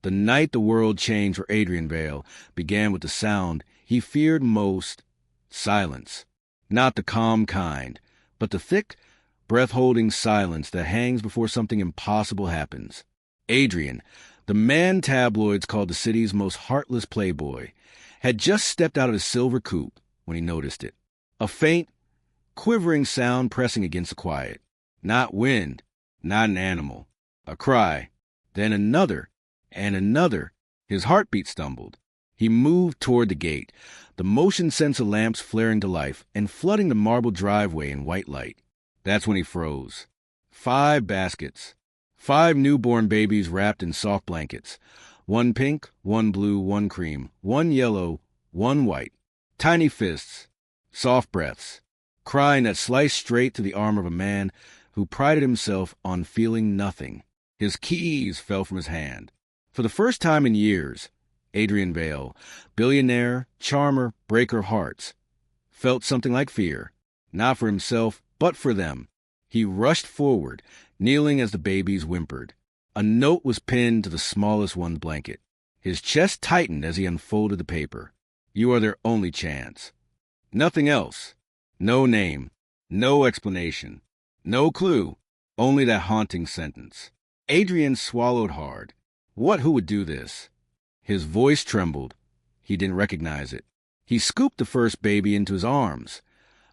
The night the world changed for Adrian Vale began with the sound he feared most: silence. Not the calm kind, but the thick, breath-holding silence that hangs before something impossible happens. Adrian, the man tabloids called the city's most heartless playboy, had just stepped out of his silver coupe when he noticed it. A faint, quivering sound pressing against the quiet. Not wind, not an animal. A cry, then another, and another. His heartbeat stumbled. He moved toward the gate, the motion sensor lamps flaring to life and flooding the marble driveway in white light. That's when he froze. 5 baskets. 5 newborn babies wrapped in soft blankets. 1 pink, 1 blue, 1 cream, 1 yellow, 1 white. Tiny fists, soft breaths, crying that sliced straight to the arm of a man who prided himself on feeling nothing. His keys fell from his hand. For the first time in years, Adrian Vale, billionaire, charmer, breaker of hearts, felt something like fear, not for himself, but for them. He rushed forward, kneeling as the babies whimpered. A note was pinned to the smallest one's blanket. His chest tightened as he unfolded the paper. You are their only chance. Nothing else. No name. No explanation. No clue. Only that haunting sentence. Adrian swallowed hard. Who would do this? His voice trembled. He didn't recognize it. He scooped the first baby into his arms.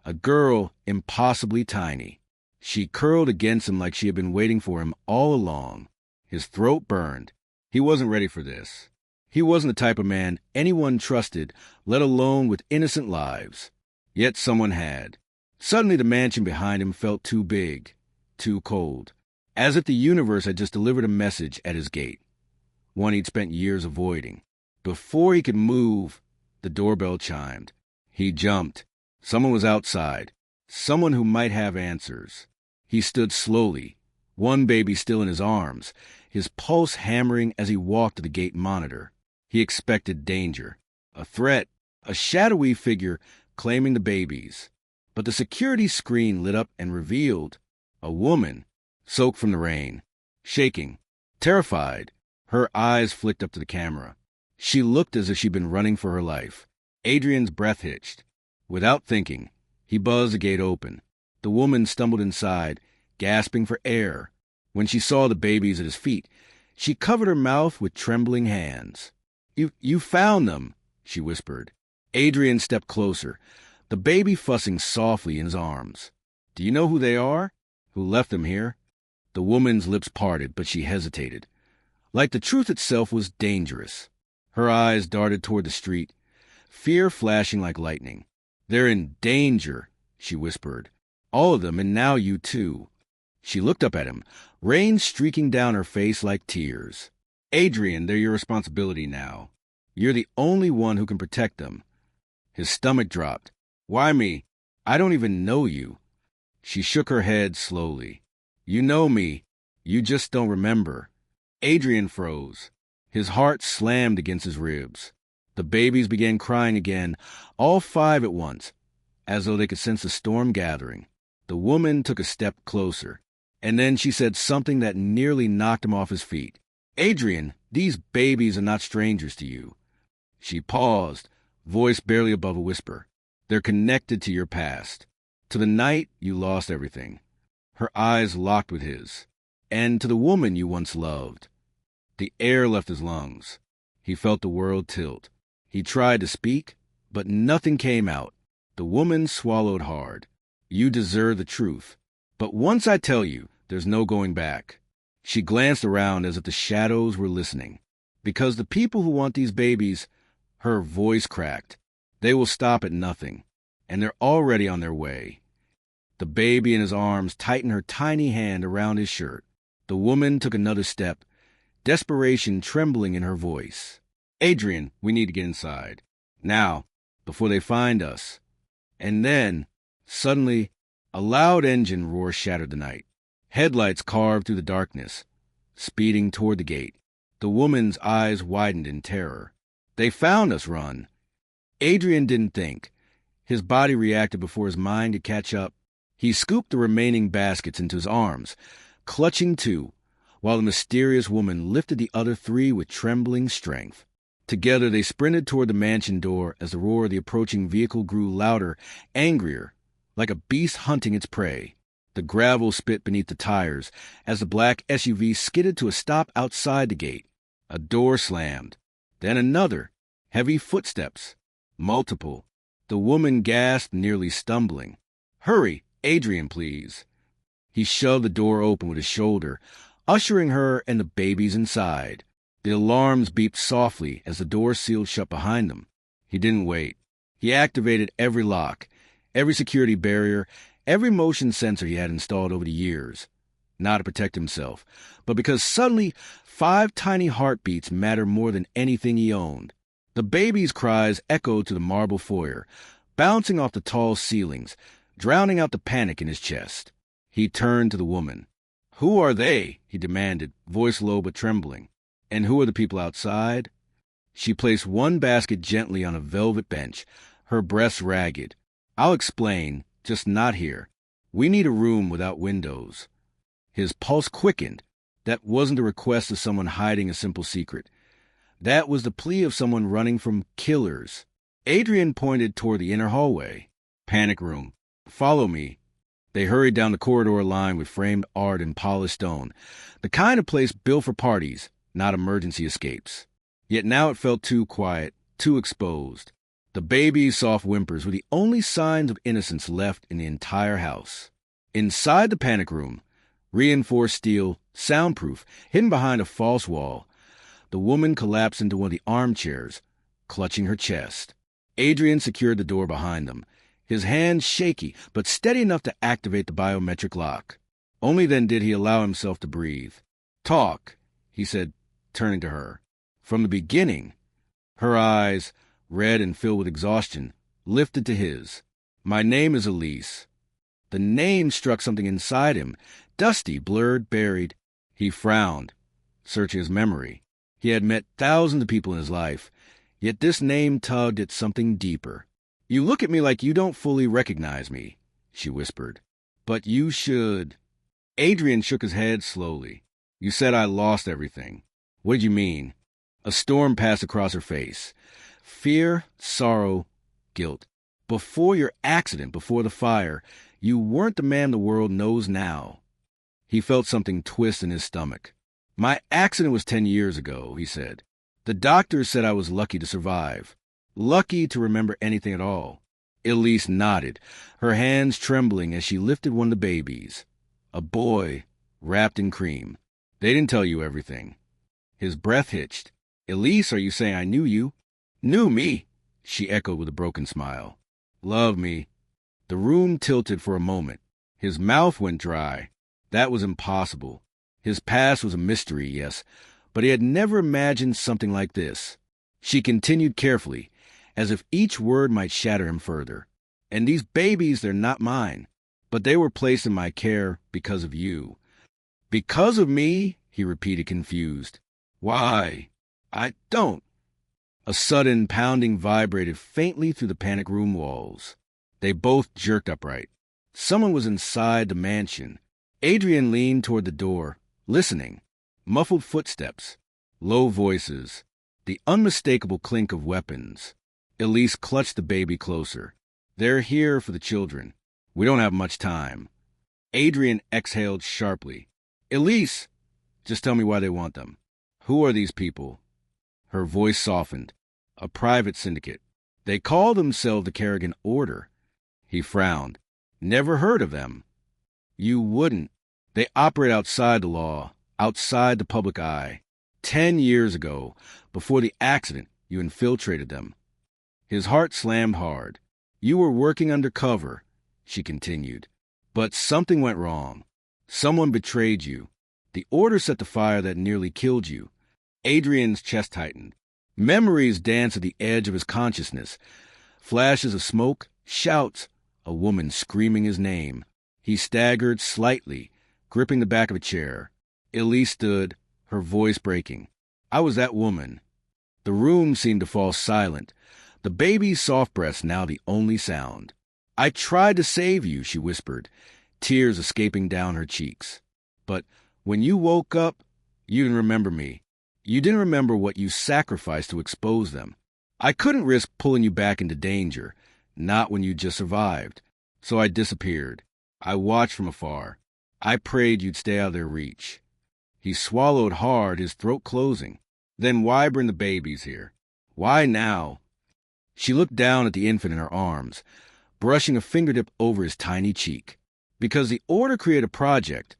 A girl impossibly tiny. She curled against him like she had been waiting for him all along. His throat burned. He wasn't ready for this. He wasn't the type of man anyone trusted, let alone with innocent lives. Yet someone had. Suddenly the mansion behind him felt too big, too cold, as if the universe had just delivered a message at his gate, one he'd spent years avoiding. Before he could move, the doorbell chimed. He jumped. Someone was outside. Someone who might have answers. He stood slowly, one baby still in his arms, his pulse hammering as he walked to the gate monitor. He expected danger, a threat, a shadowy figure claiming the babies. But the security screen lit up and revealed a woman, soaked from the rain, shaking, terrified. Her eyes flicked up to the camera. She looked as if she'd been running for her life. Adrian's breath hitched. Without thinking, he buzzed the gate open. The woman stumbled inside, gasping for air. When she saw the babies at his feet, she covered her mouth with trembling hands. You found them, she whispered. Adrian stepped closer, the baby fussing softly in his arms. Do you know who they are? Who left them here? The woman's lips parted, but she hesitated. Like the truth itself was dangerous. Her eyes darted toward the street, fear flashing like lightning. They're in danger, she whispered. All of them, and now you too. She looked up at him, rain streaking down her face like tears. Adrian, they're your responsibility now. You're the only one who can protect them. His stomach dropped. Why me? I don't even know you. She shook her head slowly. You know me. You just don't remember. Adrian froze. His heart slammed against his ribs. The babies began crying again, all 5 at once, as though they could sense the storm gathering. The woman took a step closer, and then she said something that nearly knocked him off his feet. Adrian, these babies are not strangers to you. She paused, voice barely above a whisper. They're connected to your past, to the night you lost everything. Her eyes locked with his, and to the woman you once loved. The air left his lungs. He felt the world tilt. He tried to speak, but nothing came out. The woman swallowed hard. You deserve the truth. But once I tell you, there's no going back. She glanced around as if the shadows were listening. Because the people who want these babies, her voice cracked. They will stop at nothing, and they're already on their way. The baby in his arms tightened her tiny hand around his shirt. The woman took another step, desperation trembling in her voice. Adrian, we need to get inside. Now, before they find us. And then, suddenly, a loud engine roar shattered the night. Headlights carved through the darkness, speeding toward the gate. The woman's eyes widened in terror. They found us, Run. Adrian didn't think. His body reacted before his mind could catch up. He scooped the remaining baskets into his arms, clutching 2, while the mysterious woman lifted the other three with trembling strength. Together they sprinted toward the mansion door as the roar of the approaching vehicle grew louder, angrier, like a beast hunting its prey. The gravel spit beneath the tires as the black SUV skidded to a stop outside the gate. A door slammed. Then another. Heavy footsteps. Multiple. The woman gasped, nearly stumbling. "Hurry, Adrian, please." He shoved the door open with his shoulder, ushering her and the babies inside. The alarms beeped softly as the door sealed shut behind them. He didn't wait. He activated every lock, every security barrier, every motion sensor he had installed over the years. Not to protect himself, but because suddenly 5 tiny heartbeats mattered more than anything he owned. The babies' cries echoed to the marble foyer, bouncing off the tall ceilings, drowning out the panic in his chest. He turned to the woman. "Who are they?" he demanded, voice low but trembling. "And who are the people outside?" She placed one basket gently on a velvet bench, her breasts ragged. "I'll explain, just not here. We need a room without windows." His pulse quickened. That wasn't a request of someone hiding a simple secret. That was the plea of someone running from killers. Adrian pointed toward the inner hallway. "Panic room. Follow me." They hurried down the corridor lined with framed art and polished stone, the kind of place built for parties, not emergency escapes. Yet now it felt too quiet, too exposed. The baby's soft whimpers were the only signs of innocence left in the entire house. Inside the panic room, reinforced steel, soundproof, hidden behind a false wall, the woman collapsed into one of the armchairs, clutching her chest. Adrian secured the door behind them, his hands shaky but steady enough to activate the biometric lock. Only then did he allow himself to breathe. "Talk," he said, turning to her. From the beginning, her eyes, red and filled with exhaustion, lifted to his. "My name is Elise." The name struck something inside him, dusty, blurred, buried. He frowned, searching his memory. He had met thousands of people in his life, yet this name tugged at something deeper. "You look at me like you don't fully recognize me," she whispered. "But you should." Adrian shook his head slowly. "You said I lost everything. What did you mean?" A storm passed across her face. Fear, sorrow, guilt. Before your accident, before the fire, you weren't the man the world knows now. He felt something twist in his stomach. "My accident was 10 years ago," he said. "The doctors said I was lucky to survive. Lucky to remember anything at all." Elise nodded, her hands trembling as she lifted one of the babies. A boy, wrapped in cream. "They didn't tell you everything." His breath hitched. "Elise, are you saying I knew you?" "Knew me?" she echoed with a broken smile. "Love me." The room tilted for a moment. His mouth went dry. That was impossible. His past was a mystery, yes, but he had never imagined something like this. She continued carefully, as if each word might shatter him further. "And these babies, they're not mine, but they were placed in my care because of you." "Because of me?" he repeated, confused. "Why? I don't." A sudden pounding vibrated faintly through the panic room walls. They both jerked upright. Someone was inside the mansion. Adrian leaned toward the door, listening. Muffled footsteps, low voices, the unmistakable clink of weapons. Elise clutched the baby closer. "They're here for the children. We don't have much time." Adrian exhaled sharply. "Elise, just tell me why they want them. Who are these people?" Her voice softened. "A private syndicate. They call themselves the Kerrigan Order." He frowned. "Never heard of them." "You wouldn't. They operate outside the law, outside the public eye. 10 years ago, before the accident, you infiltrated them." His heart slammed hard. "You were working undercover," she continued. "But something went wrong. Someone betrayed you. The order set the fire that nearly killed you." Adrian's chest tightened. Memories danced at the edge of his consciousness. Flashes of smoke, shouts, a woman screaming his name. He staggered slightly, gripping the back of a chair. Elise stood, her voice breaking. "I was that woman." The room seemed to fall silent, the baby's soft breaths now the only sound. "I tried to save you," she whispered, tears escaping down her cheeks. "But when you woke up, You didn't remember me. You didn't remember what you sacrificed to expose them. I couldn't risk pulling you back into danger, not when you just survived. So I disappeared. I watched from afar. I prayed you'd stay out of their reach. He swallowed hard, his throat closing. Then why bring the babies here? Why now? She looked down at the infant in her arms, brushing a fingertip over his tiny cheek. Because the Order created a project,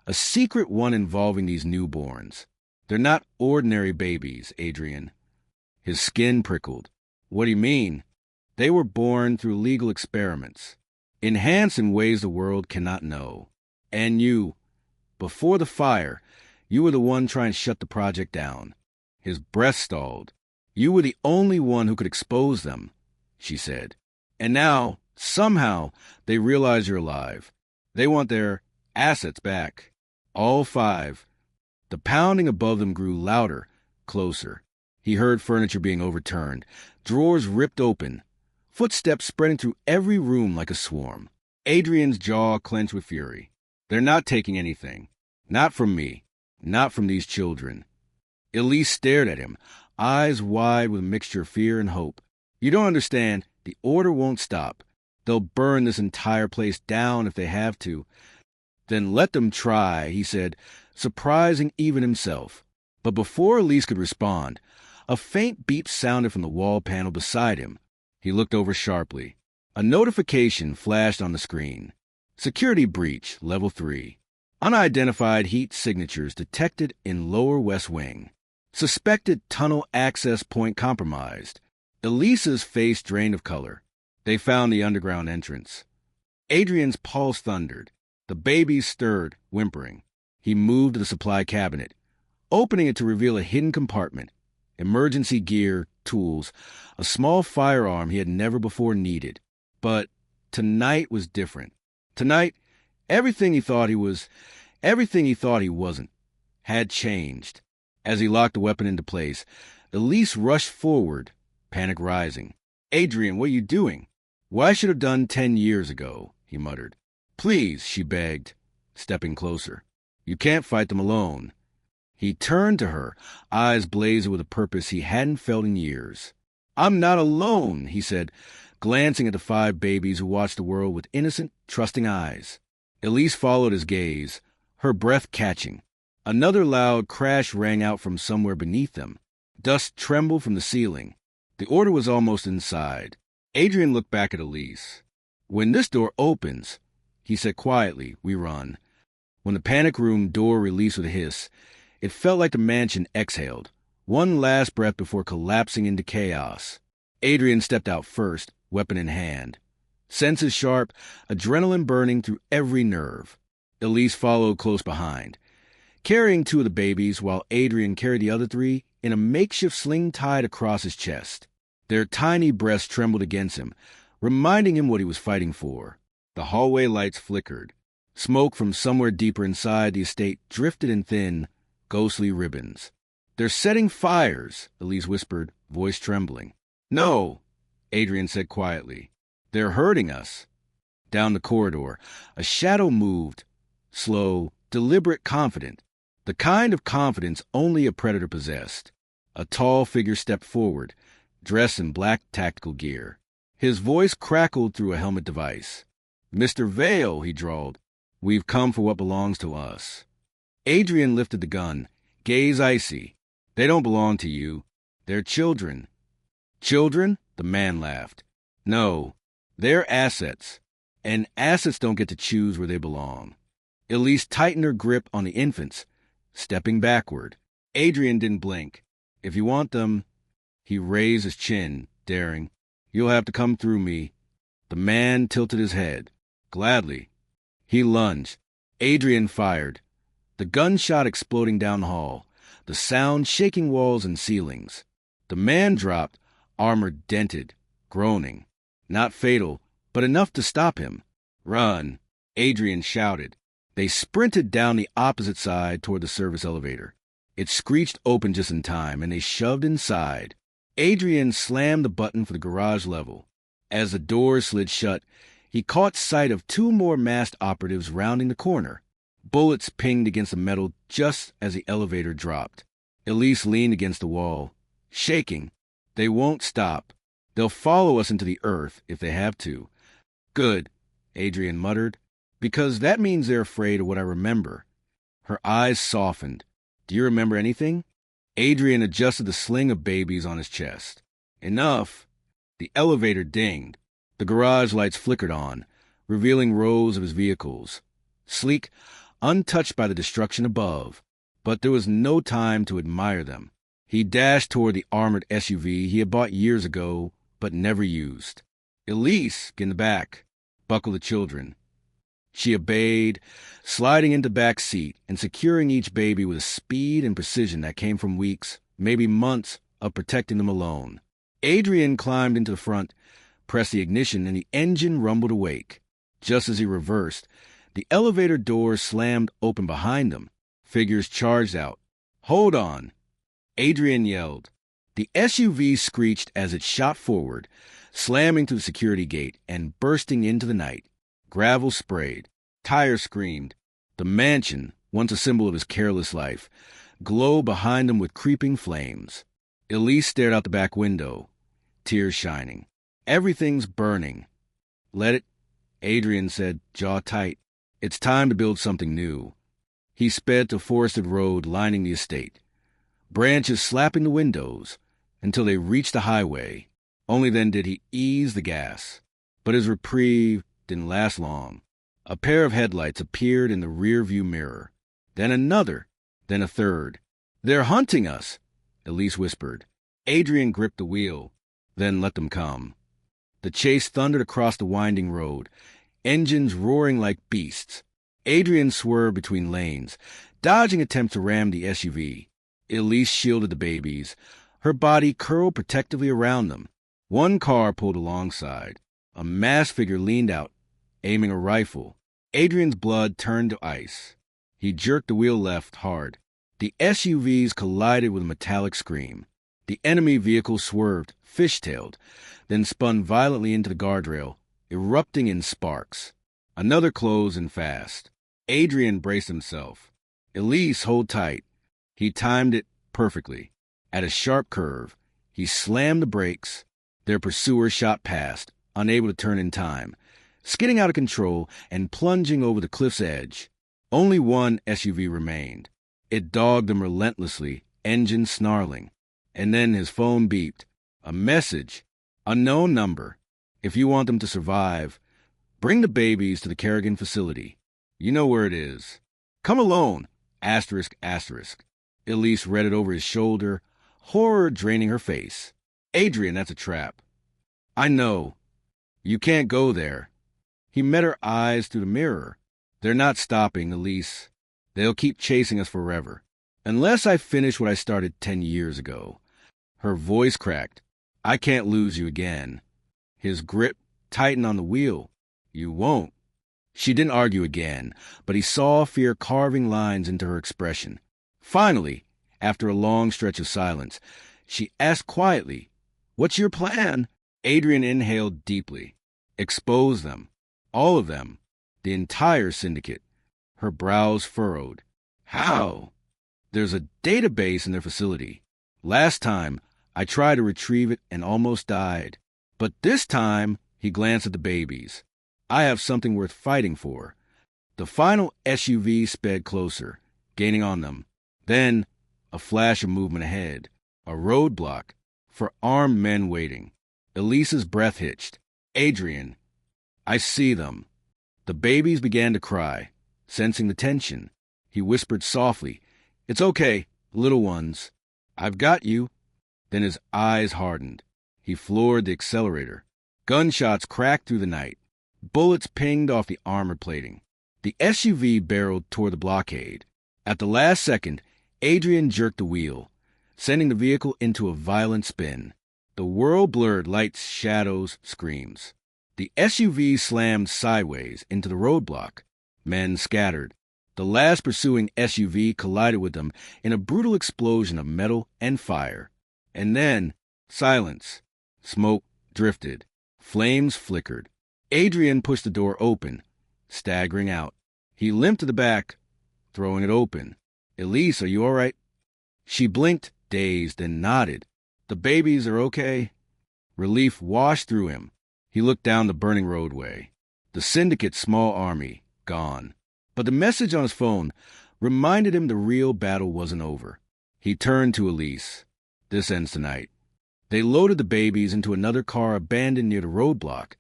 a secret one involving these newborns. They're not ordinary babies, Adrian. His skin prickled. What do you mean? They were born through legal experiments, enhanced in ways the world cannot know. And you, before the fire, you were the one trying to shut the project down. His breath stalled. You were the only one who could expose them, she said. And now, somehow, they realize you're alive. They want their assets back. All 5. The pounding above them grew louder, closer. He heard furniture being overturned, drawers ripped open, footsteps spreading through every room like a swarm. Adrian's jaw clenched with fury. They're not taking anything. Not from me. Not from these children. Elise stared at him, eyes wide with a mixture of fear and hope. You don't understand. The Order won't stop. They'll burn this entire place down if they have to. Then let them try, he said, surprising even himself. But before Elise could respond, a faint beep sounded from the wall panel beside him. He looked over sharply. A notification flashed on the screen. Security breach, level 3. Unidentified heat signatures detected in lower west wing. Suspected tunnel access point compromised. Elise's face drained of color. They found the underground entrance. Adrian's pulse thundered. The babies stirred, whimpering. He moved to the supply cabinet, opening it to reveal a hidden compartment. Emergency gear, tools, a small firearm he had never before needed. But tonight was different. Tonight, everything he thought he wasn't, had changed. As he locked the weapon into place, Elise rushed forward, panic rising. Adrian, what are you doing? What I should have done 10 years ago, he muttered. Please, she begged, stepping closer. You can't fight them alone. He turned to her, eyes blazing with a purpose he hadn't felt in years. I'm not alone, he said, glancing at the 5 babies who watched the world with innocent, trusting eyes. Elise followed his gaze, her breath catching. Another loud crash rang out from somewhere beneath them. Dust trembled from the ceiling. The Order was almost inside. Adrian looked back at Elise. When this door opens, he said quietly, we run. When the panic room door released with a hiss, it felt like the mansion exhaled, one last breath before collapsing into chaos. Adrian stepped out first, weapon in hand. Senses sharp, adrenaline burning through every nerve. Elise followed close behind, carrying 2 of the babies while Adrian carried the other 3 in a makeshift sling tied across his chest. Their tiny breasts trembled against him, reminding him what he was fighting for. The hallway lights flickered. Smoke from somewhere deeper inside the estate drifted in thin, ghostly ribbons. They're setting fires, Elise whispered, voice trembling. No, Adrian said quietly. They're hurting us. Down the corridor, a shadow moved, slow, deliberate, confident. The kind of confidence only a predator possessed. A tall figure stepped forward, dressed in black tactical gear. His voice crackled through a helmet device. Mr. Vale, he drawled, we've come for what belongs to us. Adrian lifted the gun, gaze icy. They don't belong to you. They're children. Children? The man laughed. No, they're assets. And assets don't get to choose where they belong. Elise tightened her grip on the infants, stepping backward. Adrian didn't blink. If you want them, he raised his chin, daring. You'll have to come through me. The man tilted his head. Gladly. He lunged. Adrian fired. The gunshot exploding down the hall, the sound shaking walls and ceilings. The man dropped, armor dented, groaning. Not fatal, but enough to stop him. Run, Adrian shouted. They sprinted down the opposite side toward the service elevator. It screeched open just in time, and they shoved inside. Adrian slammed the button for the garage level. As the doors slid shut, he caught sight of 2 more masked operatives rounding the corner. Bullets pinged against the metal just as the elevator dropped. Elise leaned against the wall, shaking. They won't stop. They'll follow us into the earth if they have to. Good, Adrian muttered, because that means they're afraid of what I remember. Her eyes softened. Do you remember anything? Adrian adjusted the sling of babies on his chest. Enough. The elevator dinged. The garage lights flickered on, revealing rows of his vehicles. Sleek, untouched by the destruction above. But there was no time to admire them. He dashed toward the armored SUV he had bought years ago, but never used. Elise, get in the back. Buckle the children. She obeyed, sliding into the back seat and securing each baby with a speed and precision that came from weeks, maybe months, of protecting them alone. Adrian climbed into the front, pressed the ignition, and the engine rumbled awake. Just as he reversed, the elevator doors slammed open behind them. Figures charged out. Hold on! Adrian yelled. The SUV screeched as it shot forward, slamming through the security gate and bursting into the night. Gravel sprayed. Tires screamed. The mansion, once a symbol of his careless life, glowed behind him with creeping flames. Elise stared out the back window, tears shining. Everything's burning. Let it, Adrian said, jaw tight. It's time to build something new. He sped to a forested road lining the estate, branches slapping the windows until they reached the highway. Only then did he ease the gas. But his reprieve didn't last long. A pair of headlights appeared in the rearview mirror. Then another. Then a third. They're hunting us, Elise whispered. Adrian gripped the wheel, then let them come. The chase thundered across the winding road, engines roaring like beasts. Adrian swerved between lanes, dodging attempts to ram the SUV. Elise shielded the babies, her body curled protectively around them. One car pulled alongside. A masked figure leaned out, aiming a rifle. Adrian's blood turned to ice. He jerked the wheel left hard. The SUVs collided with a metallic scream. The enemy vehicle swerved, fishtailed, then spun violently into the guardrail, erupting in sparks. Another closed and fast. Adrian braced himself. Elise, hold tight. He timed it perfectly. At a sharp curve, he slammed the brakes. Their pursuer shot past, unable to turn in time, skidding out of control and plunging over the cliff's edge. Only one SUV remained. It dogged them relentlessly, engine snarling. And then his phone beeped. A message. Unknown number. If you want them to survive, bring the babies to the Kerrigan facility. You know where it is. Come alone. Asterisk, asterisk. Elise read it over his shoulder, horror draining her face. Adrian, that's a trap. I know. You can't go there. He met her eyes through the mirror. They're not stopping, Elise. They'll keep chasing us forever. Unless I finish what I started 10 years ago. Her voice cracked. I can't lose you again. His grip tightened on the wheel. You won't. She didn't argue again, but he saw fear carving lines into her expression. Finally, after a long stretch of silence, she asked quietly, What's your plan? Adrian inhaled deeply. Expose them. All of them. The entire syndicate. Her brows furrowed. How? There's a database in their facility. Last time, I tried to retrieve it and almost died. But this time, he glanced at the babies. I have something worth fighting for. The final SUV sped closer, gaining on them. Then, a flash of movement ahead. A roadblock. For armed men waiting. Elise's breath hitched. Adrian, I see them. The babies began to cry, sensing the tension. He whispered softly, It's okay, little ones. I've got you. Then his eyes hardened. He floored the accelerator. Gunshots cracked through the night. Bullets pinged off the armor plating. The SUV barreled toward the blockade. At the last second, Adrian jerked the wheel, sending the vehicle into a violent spin. The world blurred, lights, shadows, screams. The SUV slammed sideways into the roadblock. Men scattered. The last pursuing SUV collided with them in a brutal explosion of metal and fire. And then, silence. Smoke drifted. Flames flickered. Adrian pushed the door open, staggering out. He limped to the back, throwing it open. "Elise, are you all right?" She blinked, dazed, and nodded. "The babies are okay?" Relief washed through him. He looked down the burning roadway. The syndicate's small army, gone. But the message on his phone reminded him the real battle wasn't over. He turned to Elise. "This ends tonight." They loaded the babies into another car abandoned near the roadblock,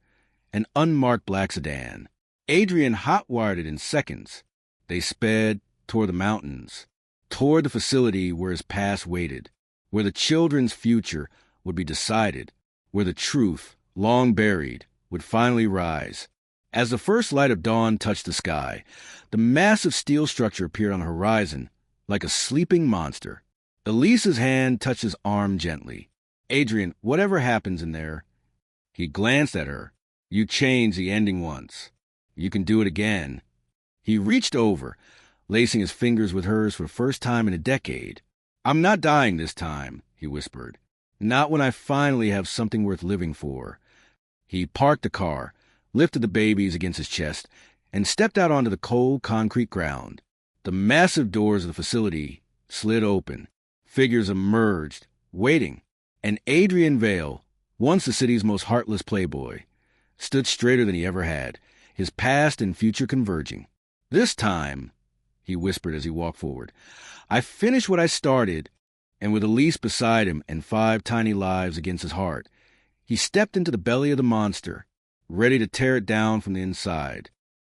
an unmarked black sedan. Adrian hot-wired it in seconds. They sped toward the mountains, toward the facility where his past waited, where the children's future would be decided, where the truth, long buried, would finally rise. As the first light of dawn touched the sky, the massive steel structure appeared on the horizon like a sleeping monster. Elise's hand touched his arm gently. "Adrian, whatever happens in there..." He glanced at her. "You changed the ending once. You can do it again." He reached over, lacing his fingers with hers for the first time in a decade. "I'm not dying this time," he whispered. "Not when I finally have something worth living for." He parked the car, lifted the babies against his chest, and stepped out onto the cold concrete ground. The massive doors of the facility slid open. Figures emerged, waiting. And Adrian Vale, once the city's most heartless playboy, stood straighter than he ever had, his past and future converging. "This time," he whispered as he walked forward, "I finished what I started," and with Elise beside him and 5 tiny lives against his heart, he stepped into the belly of the monster, ready to tear it down from the inside.